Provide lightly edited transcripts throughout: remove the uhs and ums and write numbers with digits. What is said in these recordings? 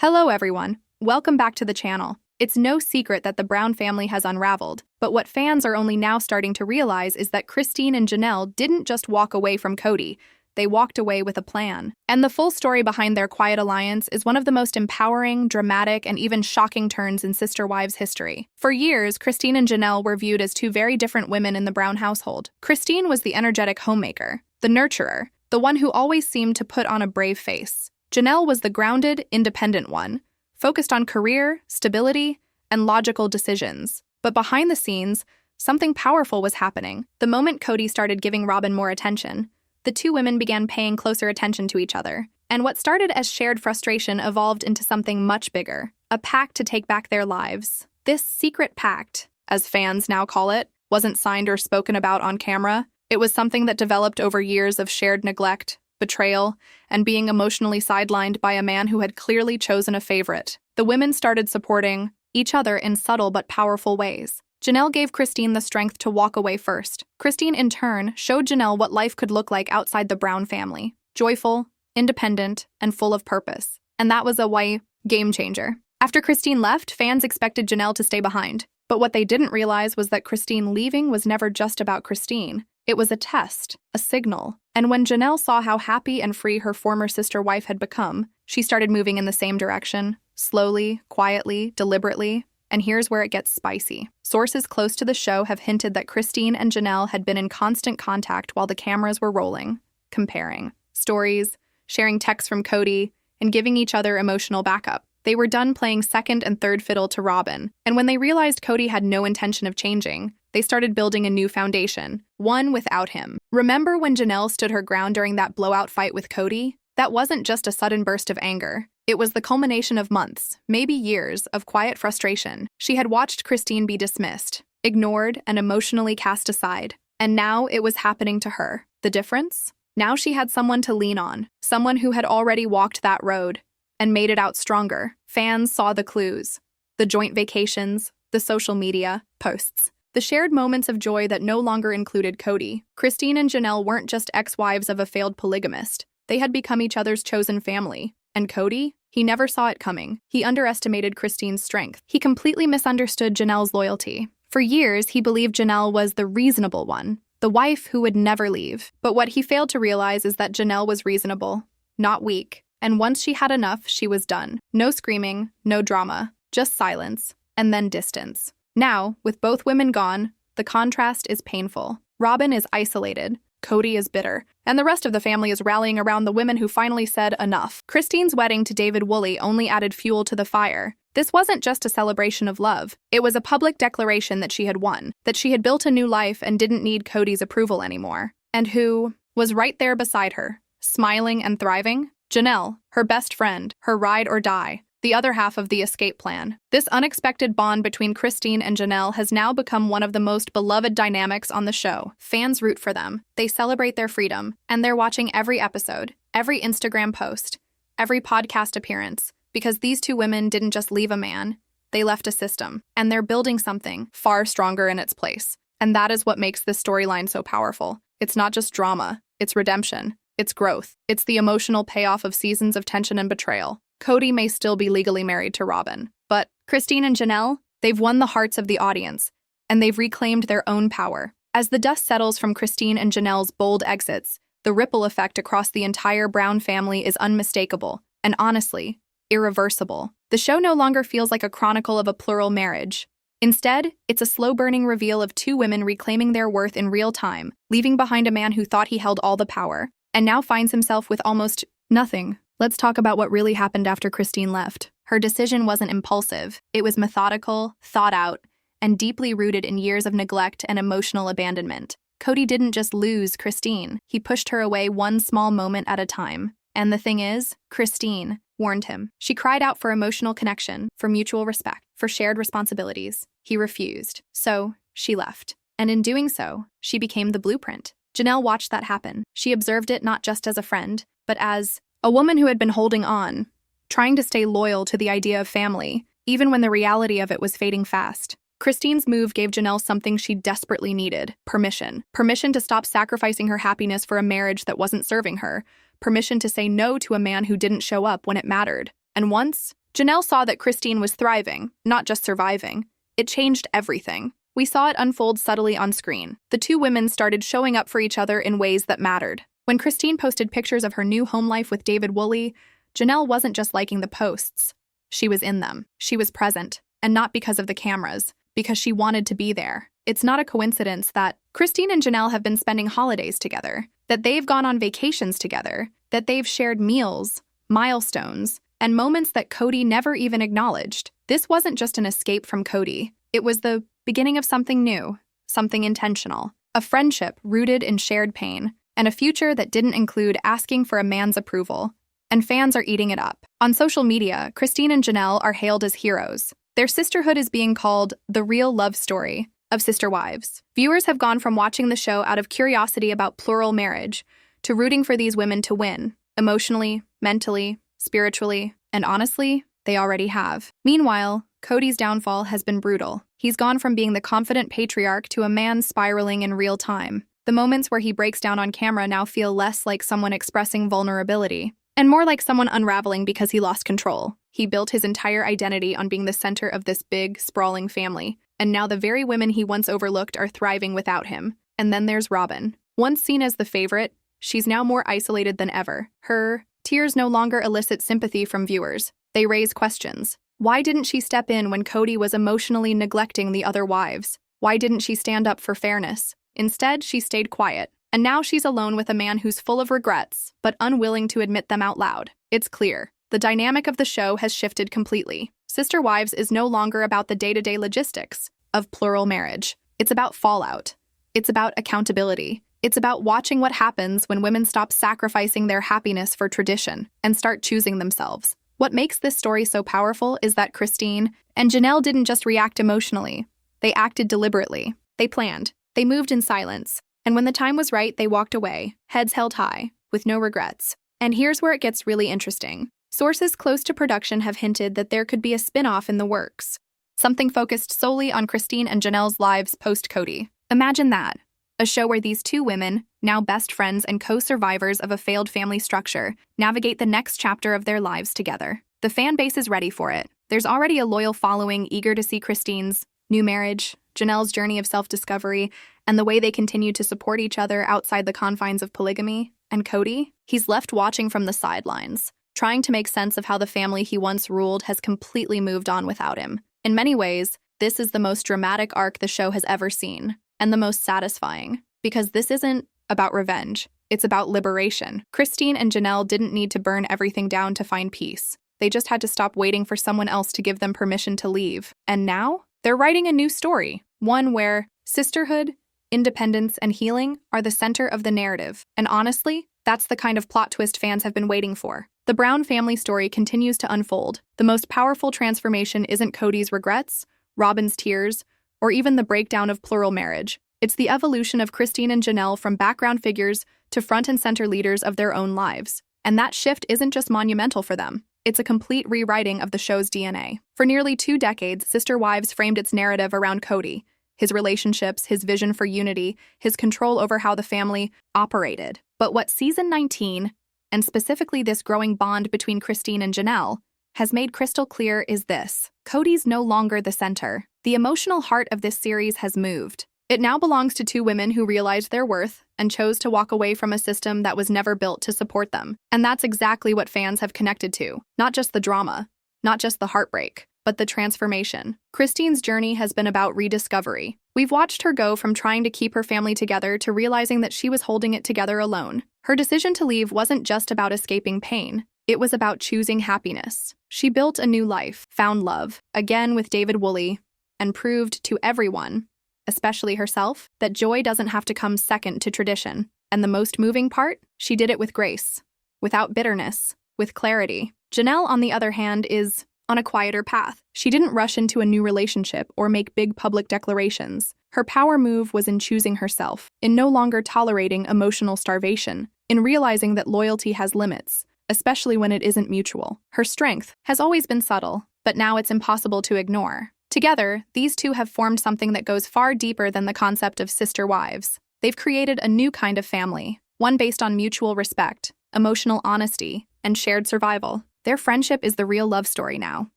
Hello everyone, welcome back to the channel. It's no secret that the Brown family has unraveled, but what fans are only now starting to realize is that Christine and Janelle didn't just walk away from Kody, they walked away with a plan. And the full story behind their quiet alliance is one of the most empowering, dramatic, and even shocking turns in sister wives history. For years, Christine and Janelle were viewed as two very different women in the Brown household. Christine was the energetic homemaker, the nurturer, the one who always seemed to put on a brave face. Janelle was the grounded, independent one, focused on career, stability, and logical decisions. But behind the scenes, something powerful was happening. The moment Kody started giving Robyn more attention, the two women began paying closer attention to each other. And what started as shared frustration evolved into something much bigger, a pact to take back their lives. This secret pact, as fans now call it, wasn't signed or spoken about on camera. It was something that developed over years of shared neglect, betrayal, and being emotionally sidelined by a man who had clearly chosen a favorite. The women started supporting each other in subtle but powerful ways. Janelle gave Christine the strength to walk away first. Christine, in turn, showed Janelle what life could look like outside the Brown family. Joyful, independent, and full of purpose. And that was a game changer. After Christine left, fans expected Janelle to stay behind. But what they didn't realize was that Christine leaving was never just about Christine. It was a test, a signal. And when Janelle saw how happy and free her former sister wife had become, she started moving in the same direction. Slowly, quietly, deliberately. And here's where it gets spicy. Sources close to the show have hinted that Christine and Janelle had been in constant contact while the cameras were rolling, comparing stories, sharing texts from Kody, and giving each other emotional backup. They were done playing second and third fiddle to Robyn, and when they realized Kody had no intention of changing, they started building a new foundation, one without him. Remember when Janelle stood her ground during that blowout fight with Kody? That wasn't just a sudden burst of anger. It was the culmination of months, maybe years, of quiet frustration. She had watched Christine be dismissed, ignored, and emotionally cast aside. And now it was happening to her. The difference? Now she had someone to lean on, someone who had already walked that road and made it out stronger. Fans saw the clues, the joint vacations, the social media posts, the shared moments of joy that no longer included Kody. Christine and Janelle weren't just ex-wives of a failed polygamist. They had become each other's chosen family. And Kody? He never saw it coming. He underestimated Christine's strength. He completely misunderstood Janelle's loyalty. For years, he believed Janelle was the reasonable one, the wife who would never leave. But what he failed to realize is that Janelle was reasonable, not weak. And once she had enough, she was done. No screaming, no drama, just silence, and then distance. Now, with both women gone, the contrast is painful. Robyn is isolated, Kody is bitter, and the rest of the family is rallying around the women who finally said enough. Christine's wedding to David Woolley only added fuel to the fire. This wasn't just a celebration of love. It was a public declaration that she had won, that she had built a new life and didn't need Kody's approval anymore. And who was right there beside her, smiling and thriving? Janelle, her best friend, her ride or die, the other half of the escape plan. This unexpected bond between Christine and Janelle has now become one of the most beloved dynamics on the show. Fans root for them, they celebrate their freedom, and they're watching every episode, every Instagram post, every podcast appearance, because these two women didn't just leave a man, they left a system, and they're building something far stronger in its place. And that is what makes this storyline so powerful. It's not just drama, it's redemption, it's growth, it's the emotional payoff of seasons of tension and betrayal. Kody may still be legally married to Robyn, but Christine and Janelle, they've won the hearts of the audience, and they've reclaimed their own power. As the dust settles from Christine and Janelle's bold exits, the ripple effect across the entire Brown family is unmistakable, and honestly, irreversible. The show no longer feels like a chronicle of a plural marriage. Instead, it's a slow-burning reveal of two women reclaiming their worth in real time, leaving behind a man who thought he held all the power, and now finds himself with almost nothing. Let's talk about what really happened after Christine left. Her decision wasn't impulsive. It was methodical, thought out, and deeply rooted in years of neglect and emotional abandonment. Kody didn't just lose Christine. He pushed her away one small moment at a time. And the thing is, Christine warned him. She cried out for emotional connection, for mutual respect, for shared responsibilities. He refused. So, she left. And in doing so, she became the blueprint. Janelle watched that happen. She observed it not just as a friend, but as a woman who had been holding on, trying to stay loyal to the idea of family, even when the reality of it was fading fast. Christine's move gave Janelle something she desperately needed: permission. Permission to stop sacrificing her happiness for a marriage that wasn't serving her. Permission to say no to a man who didn't show up when it mattered. And once Janelle saw that Christine was thriving, not just surviving. It changed everything. We saw it unfold subtly on screen. The two women started showing up for each other in ways that mattered. When Christine posted pictures of her new home life with David Woolley, Janelle wasn't just liking the posts. She was in them. She was present. And not because of the cameras, because she wanted to be there. It's not a coincidence that Christine and Janelle have been spending holidays together, that they've gone on vacations together, that they've shared meals, milestones, and moments that Kody never even acknowledged. This wasn't just an escape from Kody. It was the beginning of something new, something intentional, a friendship rooted in shared pain, and a future that didn't include asking for a man's approval. And fans are eating it up. On social media, Christine and Janelle are hailed as heroes. Their sisterhood is being called the real love story of sister wives. Viewers have gone from watching the show out of curiosity about plural marriage to rooting for these women to win, emotionally, mentally, spiritually, and honestly, they already have. Meanwhile, Kody's downfall has been brutal. He's gone from being the confident patriarch to a man spiraling in real time. The moments where he breaks down on camera now feel less like someone expressing vulnerability and more like someone unraveling because he lost control. He built his entire identity on being the center of this big, sprawling family, and now the very women he once overlooked are thriving without him. And then there's Robyn. Once seen as the favorite, she's now more isolated than ever. Her tears no longer elicit sympathy from viewers. They raise questions. Why didn't she step in when Kody was emotionally neglecting the other wives? Why didn't she stand up for fairness? Instead, she stayed quiet. And now she's alone with a man who's full of regrets, but unwilling to admit them out loud. It's clear. The dynamic of the show has shifted completely. Sister Wives is no longer about the day-to-day logistics of plural marriage. It's about fallout. It's about accountability. It's about watching what happens when women stop sacrificing their happiness for tradition and start choosing themselves. What makes this story so powerful is that Christine and Janelle didn't just react emotionally. They acted deliberately. They planned. They moved in silence. And when the time was right, they walked away, heads held high, with no regrets. And here's where it gets really interesting. Sources close to production have hinted that there could be a spin-off in the works. Something focused solely on Christine and Janelle's lives post-Kody. Imagine that. A show where these two women, now best friends and co-survivors of a failed family structure, navigate the next chapter of their lives together. The fan base is ready for it. There's already a loyal following eager to see Christine's new marriage, Janelle's journey of self-discovery, and the way they continue to support each other outside the confines of polygamy. And Kody? He's left watching from the sidelines, trying to make sense of how the family he once ruled has completely moved on without him. In many ways, this is the most dramatic arc the show has ever seen, and the most satisfying, because this isn't about revenge. It's about liberation. Christine and Janelle didn't need to burn everything down to find peace. They just had to stop waiting for someone else to give them permission to leave. And now, they're writing a new story, one where sisterhood, independence, and healing are the center of the narrative. And honestly, that's the kind of plot twist fans have been waiting for. The Brown family story continues to unfold. The most powerful transformation isn't Kody's regrets, Robyn's tears, or even the breakdown of plural marriage. It's the evolution of Christine and Janelle from background figures to front and center leaders of their own lives. And that shift isn't just monumental for them. It's a complete rewriting of the show's DNA. For nearly 2 decades, Sister Wives framed its narrative around Kody, his relationships, his vision for unity, his control over how the family operated. But what season 19, and specifically this growing bond between Christine and Janelle, has made crystal clear is this. Kody's no longer the center. The emotional heart of this series has moved. It now belongs to 2 women who realized their worth and chose to walk away from a system that was never built to support them. And that's exactly what fans have connected to. Not just the drama, not just the heartbreak, but the transformation. Christine's journey has been about rediscovery. We've watched her go from trying to keep her family together to realizing that she was holding it together alone. Her decision to leave wasn't just about escaping pain. It was about choosing happiness. She built a new life, found love, again with David Woolley, and proved to everyone, especially herself, that joy doesn't have to come second to tradition. And the most moving part? She did it with grace, without bitterness, with clarity. Janelle, on the other hand, is on a quieter path. She didn't rush into a new relationship or make big public declarations. Her power move was in choosing herself, in no longer tolerating emotional starvation, in realizing that loyalty has limits, especially when it isn't mutual. Her strength has always been subtle, but now it's impossible to ignore. Together, these two have formed something that goes far deeper than the concept of sister wives. They've created a new kind of family, one based on mutual respect, emotional honesty, and shared survival. Their friendship is the real love story now.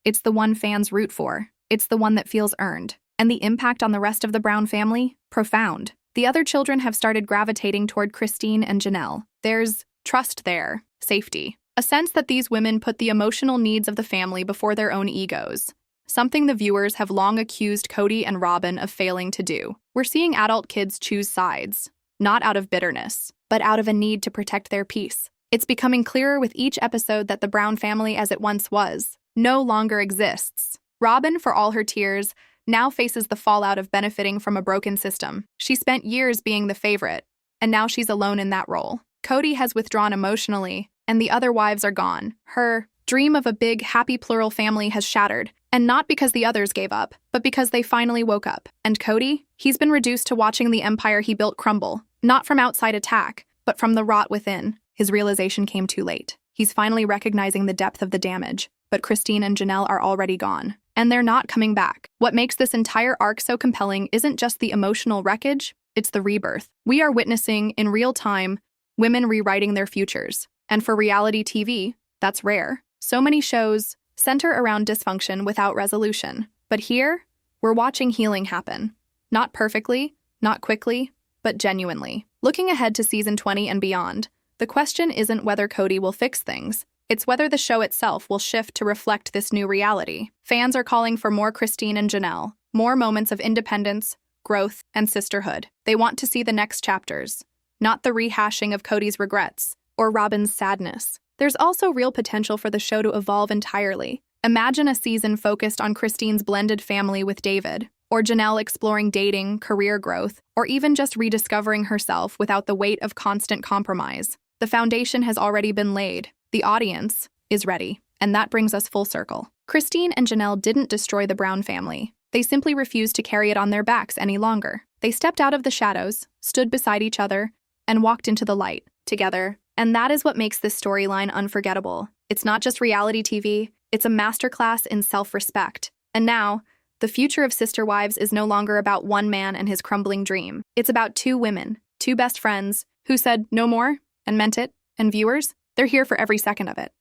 It's the one fans root for. It's the one that feels earned. And the impact on the rest of the Brown family? Profound. The other children have started gravitating toward Christine and Janelle. There's trust there, safety. A sense that these women put the emotional needs of the family before their own egos. Something the viewers have long accused Kody and Robyn of failing to do. We're seeing adult kids choose sides, not out of bitterness, but out of a need to protect their peace. It's becoming clearer with each episode that the Brown family as it once was no longer exists. Robyn, for all her tears, now faces the fallout of benefiting from a broken system. She spent years being the favorite, and now she's alone in that role. Kody has withdrawn emotionally, and the other wives are gone. Her dream of a big, happy plural family has shattered, and not because the others gave up, but because they finally woke up. And Kody? He's been reduced to watching the empire he built crumble, not from outside attack, but from the rot within. His realization came too late. He's finally recognizing the depth of the damage, but Christine and Janelle are already gone. And they're not coming back. What makes this entire arc so compelling isn't just the emotional wreckage, it's the rebirth. We are witnessing, in real time, women rewriting their futures. And for reality TV, that's rare. So many shows center around dysfunction without resolution. But here, we're watching healing happen. Not perfectly, not quickly, but genuinely. Looking ahead to season 20 and beyond, the question isn't whether Kody will fix things. It's whether the show itself will shift to reflect this new reality. Fans are calling for more Christine and Janelle, more moments of independence, growth, and sisterhood. They want to see the next chapters, not the rehashing of Kody's regrets or Robyn's sadness. There's also real potential for the show to evolve entirely. Imagine a season focused on Christine's blended family with David, or Janelle exploring dating, career growth, or even just rediscovering herself without the weight of constant compromise. The foundation has already been laid. The audience is ready, and that brings us full circle. Christine and Janelle didn't destroy the Brown family. They simply refused to carry it on their backs any longer. They stepped out of the shadows, stood beside each other, and walked into the light together. And that is what makes this storyline unforgettable. It's not just reality TV, it's a masterclass in self-respect. And now, the future of Sister Wives is no longer about one man and his crumbling dream. It's about two women, two best friends, who said no more and meant it, and viewers, they're here for every second of it.